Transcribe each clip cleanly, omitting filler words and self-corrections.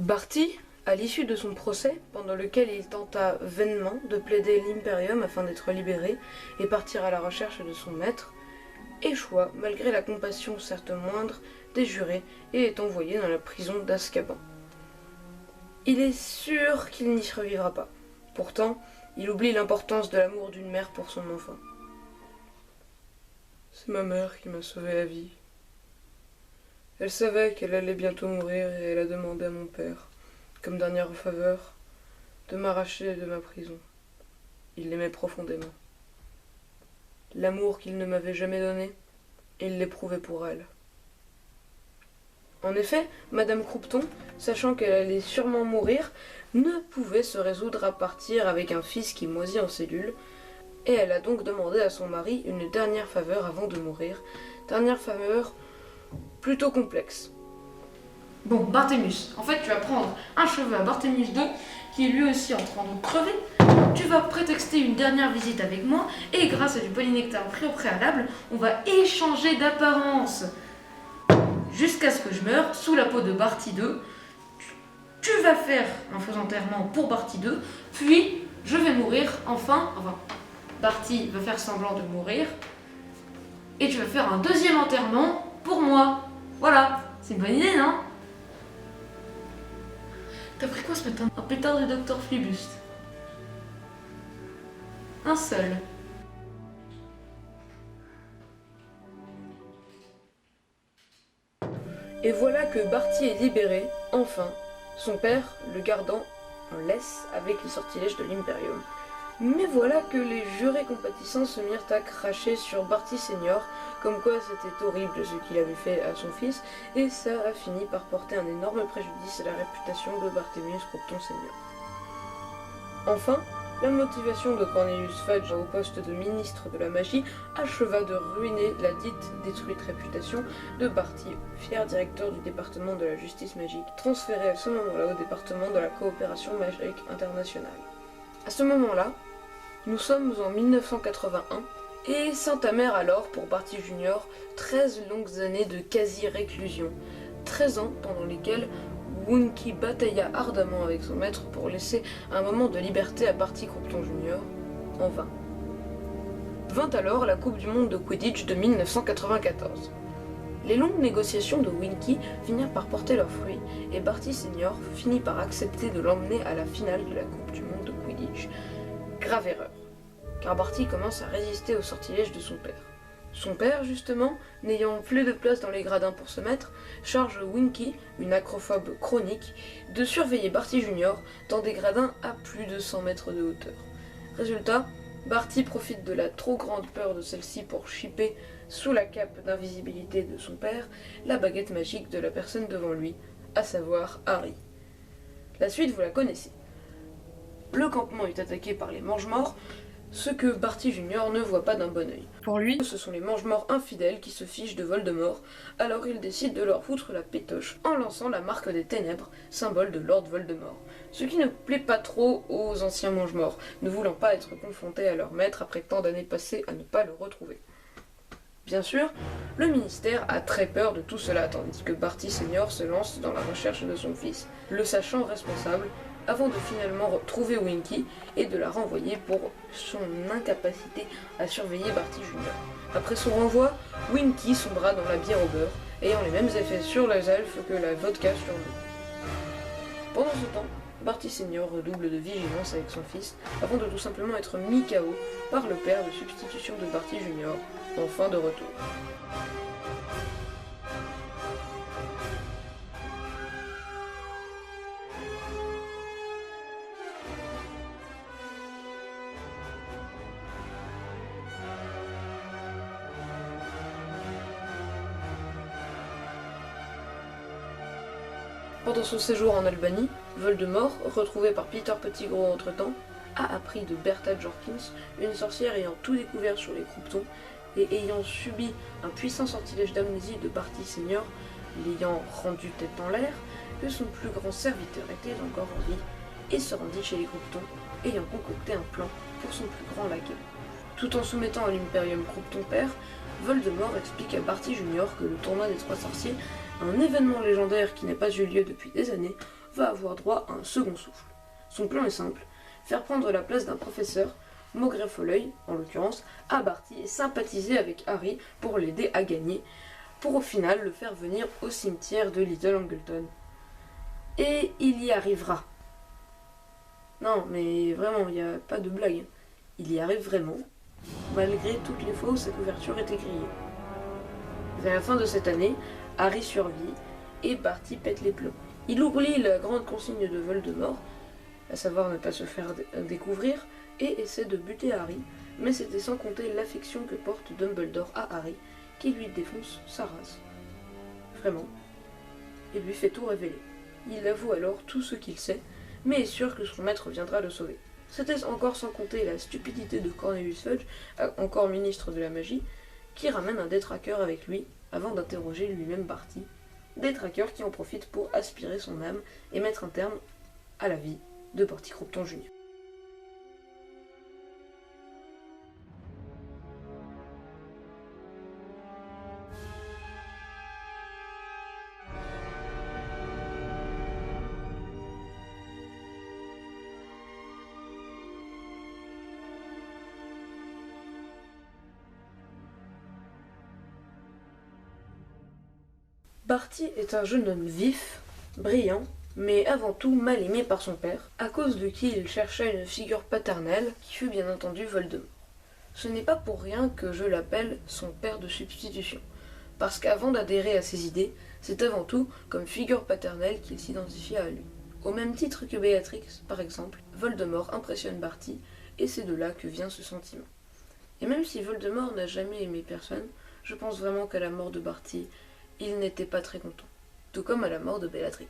Barty, à l'issue de son procès, pendant lequel il tenta vainement de plaider l'Imperium afin d'être libéré et partir à la recherche de son maître, échoua malgré la compassion certes moindre des jurés et est envoyé dans la prison d'Azkaban. Il est sûr qu'il n'y survivra pas. Pourtant, il oublie l'importance de l'amour d'une mère pour son enfant. C'est ma mère qui m'a sauvé la vie. Elle savait qu'elle allait bientôt mourir et elle a demandé à mon père, comme dernière faveur, de m'arracher de ma prison. Il l'aimait profondément. L'amour qu'il ne m'avait jamais donné, il l'éprouvait pour elle. En effet, Madame Croupton, sachant qu'elle allait sûrement mourir, ne pouvait se résoudre à partir avec un fils qui moisit en cellule, et elle a donc demandé à son mari une dernière faveur avant de mourir, dernière faveur plutôt complexe. Bon, Barthémus, en fait tu vas prendre un cheveu à Barthémus II, qui est lui aussi en train de crever, tu vas prétexter une dernière visite avec moi, et grâce à du polynectar pris au préalable, on va échanger d'apparence. Jusqu'à ce que je meure sous la peau de Barty II, tu vas faire un faux enterrement pour Barty II, puis je vais mourir enfin, Barty va faire semblant de mourir, et tu vas faire un deuxième enterrement pour moi. Voilà, c'est une bonne idée, non? T'as pris quoi ce matin? Un pétard de Dr Flibuste. Un seul. Et voilà que Barty est libéré, enfin, son père le gardant en laisse avec les sortilèges de l'Imperium. Mais voilà que les jurés compatissants se mirent à cracher sur Barty Senior, comme quoi c'était horrible ce qu'il avait fait à son fils, et ça a fini par porter un énorme préjudice à la réputation de Barthémius Croupton Senior. Enfin, la motivation de Cornelius Fudge au poste de ministre de la magie acheva de ruiner la dite détruite réputation de Barty, fier directeur du département de la justice magique, transféré à ce moment-là au département de la coopération magique internationale. À ce moment-là, nous sommes en 1981 et s'entamèrent alors pour Barty Junior 13 longues années de quasi-réclusion, 13 ans pendant lesquels Winky batailla ardemment avec son maître pour laisser un moment de liberté à Barty Croupton Junior, en vain. Vint alors la Coupe du Monde de Quidditch de 1994. Les longues négociations de Winky finirent par porter leurs fruits, et Barty Senior finit par accepter de l'emmener à la finale de la Coupe du Monde de Quidditch. Grave erreur, car Barty commence à résister aux sortilèges de son père. Son père, justement, n'ayant plus de place dans les gradins pour se mettre, charge Winky, une acrophobe chronique, de surveiller Barty Junior dans des gradins à plus de 100 mètres de hauteur. Résultat, Barty profite de la trop grande peur de celle-ci pour chipper, sous la cape d'invisibilité de son père, la baguette magique de la personne devant lui, à savoir Harry. La suite, vous la connaissez. Le campement est attaqué par les Mange-Morts, ce que Barty Junior ne voit pas d'un bon œil. Pour lui, ce sont les Mange-Morts infidèles qui se fichent de Voldemort, alors il décide de leur foutre la pétoche en lançant la marque des ténèbres, symbole de Lord Voldemort. Ce qui ne plaît pas trop aux anciens Mange-Morts, ne voulant pas être confrontés à leur maître après tant d'années passées à ne pas le retrouver. Bien sûr, le ministère a très peur de tout cela, tandis que Barty Senior se lance dans la recherche de son fils, le sachant responsable, avant de finalement retrouver Winky et de la renvoyer pour son incapacité à surveiller Barty Junior. Après son renvoi, Winky sombra dans la bière au beurre, ayant les mêmes effets sur les elfes que la vodka sur nous. Pendant ce temps, Barty Senior redouble de vigilance avec son fils, avant de tout simplement être mis KO par le père de substitution de Barty Junior, en fin de retour. Pendant son séjour en Albanie, Voldemort, retrouvé par Peter Pettigrew entre-temps, a appris de Bertha Jorkins, une sorcière ayant tout découvert sur les Crouptons et ayant subi un puissant sortilège d'amnésie de Barty Senior, l'ayant rendu tête en l'air, que son plus grand serviteur était encore en vie, et se rendit chez les Crouptons, ayant concocté un plan pour son plus grand laquais. Tout en soumettant à l'Imperium Croupton père, Voldemort explique à Barty Junior que le tournoi des Trois Sorciers, un événement légendaire qui n'a pas eu lieu depuis des années, va avoir droit à un second souffle. Son plan est simple, faire prendre la place d'un professeur, Maugrey Folleuil en l'occurrence, à Barty et sympathiser avec Harry pour l'aider à gagner, pour au final le faire venir au cimetière de Little Angleton. Et il y arrivera. Non, mais vraiment, il n'y a pas de blague. Il y arrive vraiment, malgré toutes les fois où sa couverture était grillée. Vers la fin de cette année, Harry survit et Barty pète les plombs. Il oublie la grande consigne de Voldemort, à savoir ne pas se faire découvrir, et essaie de buter Harry, mais c'était sans compter l'affection que porte Dumbledore à Harry, qui lui défonce sa race. Vraiment. Et lui fait tout révéler. Il avoue alors tout ce qu'il sait, mais est sûr que son maître viendra le sauver. C'était encore sans compter la stupidité de Cornelius Fudge, encore ministre de la magie, qui ramène un détraqueur avec lui, avant d'interroger lui-même Barty. Détraqueur qui en profite pour aspirer son âme et mettre un terme à la vie de Barty Cropton Jr. Barty est un jeune homme vif, brillant, mais avant tout mal aimé par son père, à cause de qui il cherchait une figure paternelle, qui fut bien entendu Voldemort. Ce n'est pas pour rien que je l'appelle son père de substitution, parce qu'avant d'adhérer à ses idées, c'est avant tout comme figure paternelle qu'il s'identifia à lui. Au même titre que Béatrix, par exemple, Voldemort impressionne Barty, et c'est de là que vient ce sentiment. Et même si Voldemort n'a jamais aimé personne, je pense vraiment qu'à la mort de Barty, il n'était pas très content, tout comme à la mort de Bellatrix.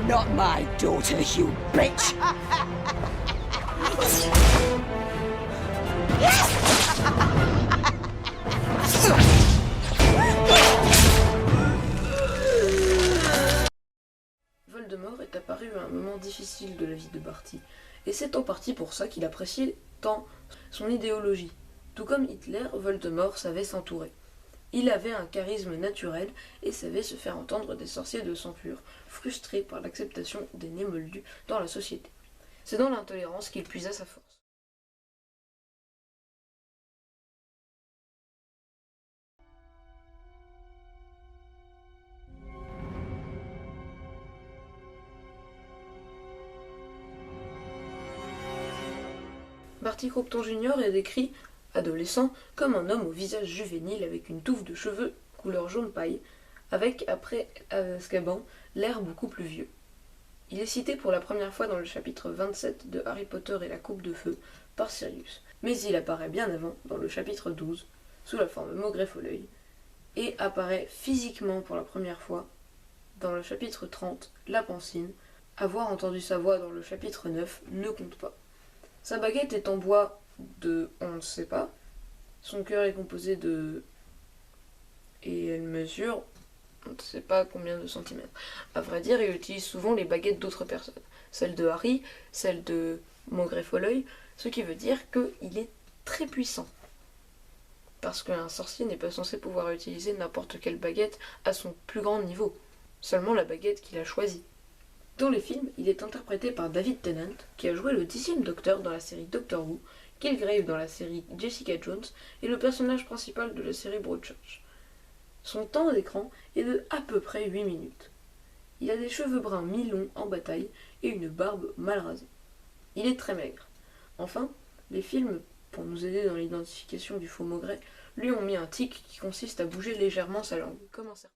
Not my daughter, you bitch! Voldemort est apparu à un moment difficile de la vie de Barty, et c'est en partie pour ça qu'il appréciait tant son idéologie. Tout comme Hitler, Voldemort savait s'entourer. Il avait un charisme naturel et savait se faire entendre des sorciers de sang pur, frustrés par l'acceptation des nés moldus dans la société. C'est dans l'intolérance qu'il puisa sa force. Barty Cropton Jr. est décrit, adolescent, comme un homme au visage juvénile avec une touffe de cheveux couleur jaune paille, avec, après Azkaban, l'air beaucoup plus vieux. Il est cité pour la première fois dans le chapitre 27 de Harry Potter et la Coupe de Feu par Sirius, mais il apparaît bien avant, dans le chapitre 12, sous la forme Maugrey Folleuil, et apparaît physiquement pour la première fois dans le chapitre 30, La Pancine. Avoir entendu sa voix dans le chapitre 9 ne compte pas. Sa baguette est en bois de on ne sait pas. Son cœur est composé de... et elle mesure on ne sait pas combien de centimètres. À vrai dire, il utilise souvent les baguettes d'autres personnes. Celle de Harry, celle de Maugrey Folleuil, ce qui veut dire qu'il est très puissant. Parce qu'un sorcier n'est pas censé pouvoir utiliser n'importe quelle baguette à son plus grand niveau. Seulement la baguette qu'il a choisie. Dans les films, il est interprété par David Tennant, qui a joué le 10e Docteur dans la série Doctor Who, Kilgrave dans la série Jessica Jones et le personnage principal de la série Broadchurch. Son temps d'écran est de à peu près 8 minutes. Il a des cheveux bruns mi-longs en bataille et une barbe mal rasée. Il est très maigre. Enfin, les films, pour nous aider dans l'identification du faux Maugrey, lui ont mis un tic qui consiste à bouger légèrement sa langue, comme un serpent.